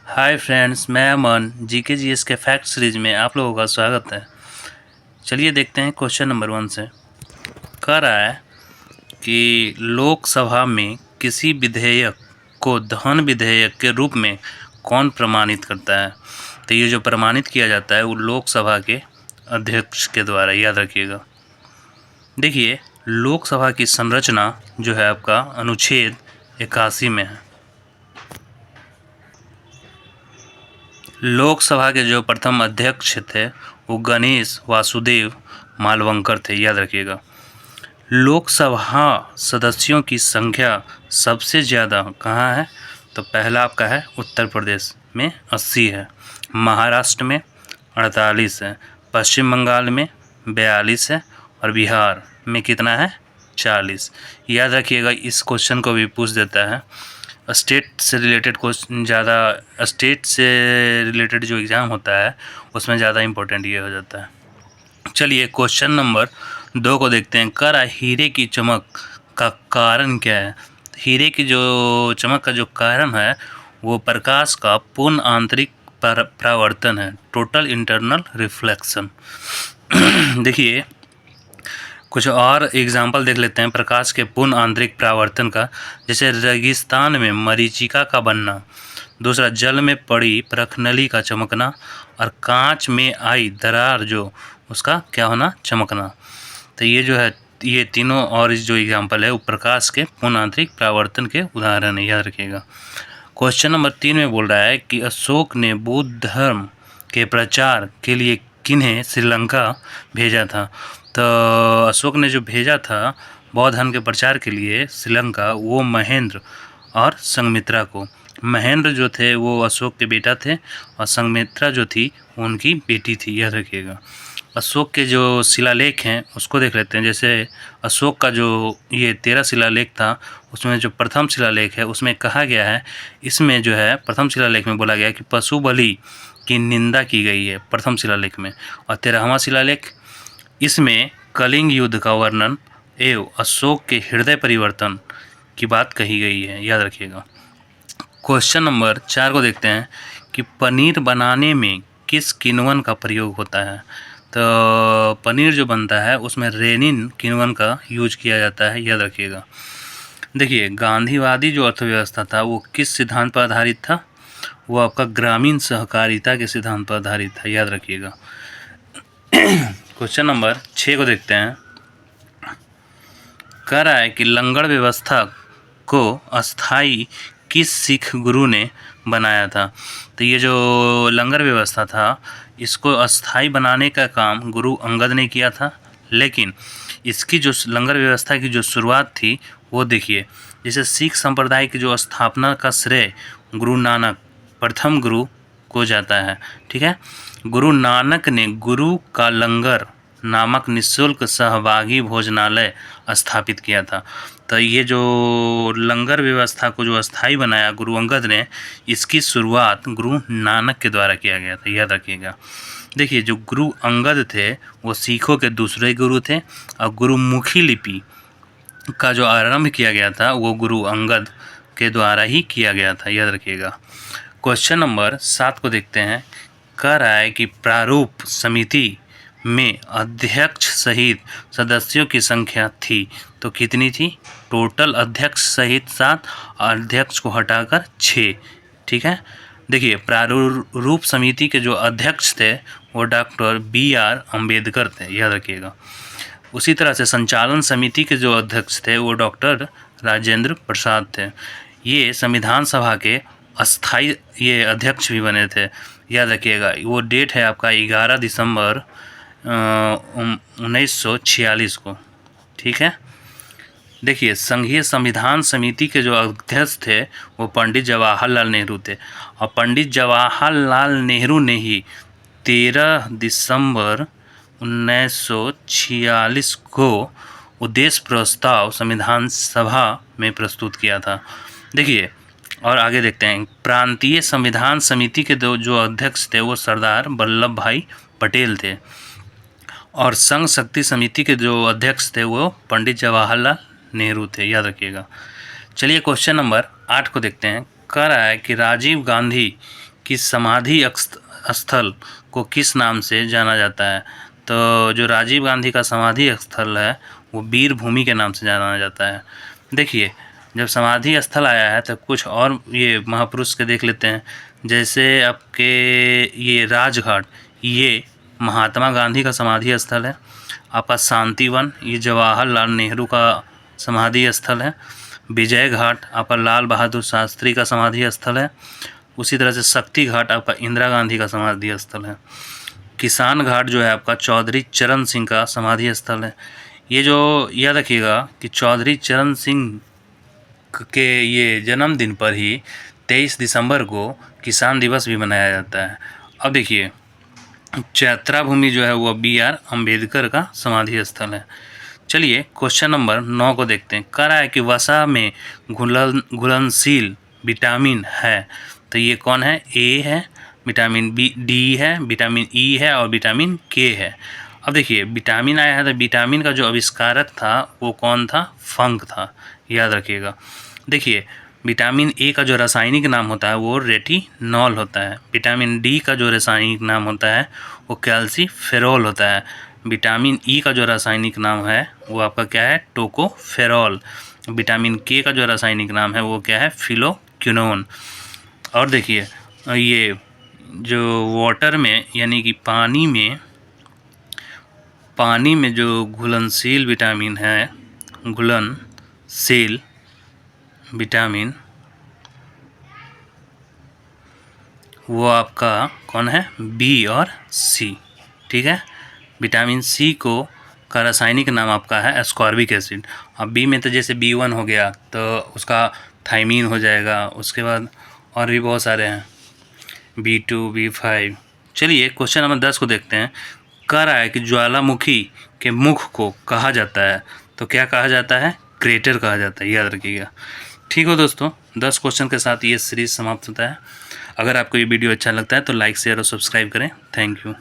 Hi friends, मैं अमन GK GS के fact series में आप लोगों का स्वागत है। चलिए देखते हैं क्वेश्चन नंबर 1 से। कह रहा है कि लोकसभा में किसी विधेयक को धन विधेयक के रूप में कौन प्रमाणित करता है। तो ये जो प्रमाणित किया जाता है वो लोकसभा के अध्यक्ष के द्वारा, याद रखिएगा। देखिए, लोकसभा की संरचना जो है आपका अनुच्छेद 81 में है। लोकसभा के जो प्रथम अध्यक्ष थे वो गणेश वासुदेव मालवंकर थे, याद रखिएगा। लोकसभा सदस्यों की संख्या सबसे ज़्यादा कहाँ है? तो पहला आपका है उत्तर प्रदेश में 80 है, महाराष्ट्र में 48 है, पश्चिम बंगाल में 42 है और बिहार में कितना है? 40। याद रखिएगा, इस क्वेश्चन को भी पूछ देता है। स्टेट से रिलेटेड क्वेश्चन ज़्यादा, स्टेट से रिलेटेड जो एग्ज़ाम होता है उसमें ज़्यादा इम्पोर्टेंट ये हो जाता है। चलिए क्वेश्चन नंबर 2 को देखते हैं। कह रहा है हीरे की चमक का कारण क्या है? हीरे की जो चमक का जो कारण है वो प्रकाश का पूर्ण आंतरिक परावर्तन है, टोटल इंटरनल रिफ्लेक्शन। देखिए, कुछ और एग्जाम्पल देख लेते हैं प्रकाश के पूर्ण आंतरिक परावर्तन का। जैसे रेगिस्तान में मरीचिका का बनना, दूसरा जल में पड़ी प्रखनली का चमकना, और कांच में आई दरार जो उसका क्या होना? चमकना। तो ये जो है, ये तीनों और जो एग्जाम्पल है वो प्रकाश के पूर्ण आंतरिक परावर्तन के उदाहरण है, याद रखिएगा। क्वेश्चन नंबर 3 में बोल रहा है कि अशोक ने बौद्ध धर्म के प्रचार के लिए किन्हें श्रीलंका भेजा था। तो अशोक ने जो भेजा था बौद्ध धर्म के प्रचार के लिए श्रीलंका, वो महेंद्र और संघमित्रा को। महेंद्र जो थे वो अशोक के बेटा थे और संघमित्रा जो थी उनकी बेटी थी, याद रखिएगा। अशोक के जो शिलालेख हैं उसको देख लेते हैं। जैसे अशोक का जो ये 13 शिलालेख था उसमें जो प्रथम शिलालेख है उसमें कहा गया है, इसमें जो है प्रथम शिलालेख में बोला गया है कि पशु बलि की निंदा की गई है प्रथम शिलालेख में। और 13वां शिलालेख, इसमें कलिंग युद्ध का वर्णन एवं अशोक के हृदय परिवर्तन की बात कही गई है, याद रखिएगा। क्वेश्चन नंबर 4 को देखते हैं कि पनीर बनाने में किस किण्वन का प्रयोग होता है। तो पनीर जो बनता है उसमें रेनिन किण्वन का यूज किया जाता है, याद रखिएगा। देखिए, गांधीवादी जो अर्थव्यवस्था था वो किस सिद्धांत पर आधारित था? वो आपका ग्रामीण सहकारिता के सिद्धांत पर आधारित था, याद रखिएगा। क्वेश्चन नंबर 6 को देखते हैं। कह रहा है कि लंगर व्यवस्था को अस्थाई किस सिख गुरु ने बनाया था। तो ये जो लंगर व्यवस्था था इसको अस्थाई बनाने का काम गुरु अंगद ने किया था, लेकिन इसकी जो लंगर व्यवस्था की जो शुरुआत थी वो देखिए, जैसे सिख संप्रदाय की जो स्थापना का श्रेय गुरु नानक प्रथम गुरु को जाता है, ठीक है। गुरु नानक ने गुरु का लंगर नामक निःशुल्क सहभागी भोजनालय स्थापित किया था। तो ये जो लंगर व्यवस्था को जो अस्थाई बनाया गुरु अंगद ने, इसकी शुरुआत गुरु नानक के द्वारा किया गया था, याद रखिएगा। देखिए, जो गुरु अंगद थे वो सिखों के दूसरे गुरु थे और गुरुमुखी लिपि का जो आरंभ किया गया था वो गुरु अंगद के द्वारा ही किया गया था, याद रखिएगा। क्वेश्चन नंबर 7 को देखते हैं। कह रहा है कि प्रारूप समिति में अध्यक्ष सहित सदस्यों की संख्या थी, तो कितनी थी? टोटल अध्यक्ष सहित 7, अध्यक्ष को हटाकर 6, ठीक है। देखिए, प्रारूप समिति के जो अध्यक्ष थे वो डॉक्टर BR अम्बेडकर थे, याद रखिएगा। उसी तरह से संचालन समिति के जो अध्यक्ष थे वो डॉक्टर राजेंद्र प्रसाद थे। ये संविधान सभा के अस्थाई ये अध्यक्ष भी बने थे, याद रखिएगा। वो डेट है आपका 11 दिसंबर 1946 को, ठीक है। देखिए, संघीय संविधान समिति के जो अध्यक्ष थे वो पंडित जवाहरलाल नेहरू थे, और पंडित जवाहरलाल नेहरू ने ही 13 दिसंबर 1946 को उद्देश्य प्रस्ताव संविधान सभा में प्रस्तुत किया था। देखिए, और आगे देखते हैं। प्रांतीय संविधान समिति के जो अध्यक्ष थे वो सरदार वल्लभ भाई पटेल थे, और संघ शक्ति समिति के जो अध्यक्ष थे वो पंडित जवाहरलाल नेहरू थे, याद रखिएगा। चलिए क्वेश्चन नंबर 8 को देखते हैं। कह रहा है कि राजीव गांधी कि समाधि स्थल को किस नाम से जाना जाता है? तो जो राजीव गांधी का समाधि स्थल है वो वीर भूमि के नाम से जाना जाता है। देखिए, जब समाधि स्थल आया है तो कुछ और ये महापुरुष के देख लेते हैं। जैसे आपके ये राजघाट, ये महात्मा गांधी का समाधि स्थल है। आपका शांतिवन, ये जवाहरलाल नेहरू का समाधि स्थल है। विजय घाट आपका लाल बहादुर शास्त्री का समाधि स्थल है। उसी तरह से शक्ति घाट आपका इंदिरा गांधी का समाधि स्थल है। किसान घाट जो है आपका चौधरी चरण सिंह का समाधि स्थल है। ये जो याद रखिएगा कि चौधरी चरण सिंह के ये जन्मदिन पर ही 23 दिसंबर को किसान दिवस भी मनाया जाता है। अब देखिए, चैत्रा भूमि जो है वो BR अम्बेडकर का समाधि स्थल है। चलिए क्वेश्चन नंबर 9 को देखते हैं। कह रहा है कि वसा में घुलनशील विटामिन है, तो ये कौन है? ए है, विटामिन डी है, विटामिन ई है और विटामिन के है। अब देखिए, विटामिन आया है तो विटामिन का जो आविष्कारक था वो कौन था? फंक था, याद रखिएगा। देखिए, विटामिन ए का जो रासायनिक नाम होता है वो रेटिनॉल होता है। विटामिन डी का जो रासायनिक नाम होता है वो कैल्सीफेरॉल होता है। विटामिन ई का जो रासायनिक नाम है वो आपका क्या है? टोकोफेरॉल। विटामिन के का जो रासायनिक नाम है वो क्या है? फिलोक्विनोन। और देखिए, ये जो वाटर में यानी कि पानी में जो घुलनशील विटामिन है, घुलनशील विटामिन, वो आपका कौन है? बी और सी। ठीक है, विटामिन सी का रासायनिक नाम आपका है एस्कॉर्बिक एसिड। अब बी में तो जैसे B1 हो गया तो उसका थाइमीन हो जाएगा। उसके बाद और भी बहुत सारे हैं, B2, B5। चलिए क्वेश्चन नंबर 10 को देखते हैं। कह रहा है कि ज्वालामुखी के मुख को कहा जाता है, तो क्या कहा जाता है? क्रेटर कहा जाता है, याद रखिएगा। ठीक हो दोस्तों, 10 क्वेश्चन के साथ ये सीरीज़ समाप्त होता है। अगर आपको ये वीडियो अच्छा लगता है तो लाइक, शेयर और सब्सक्राइब करें। Thank you.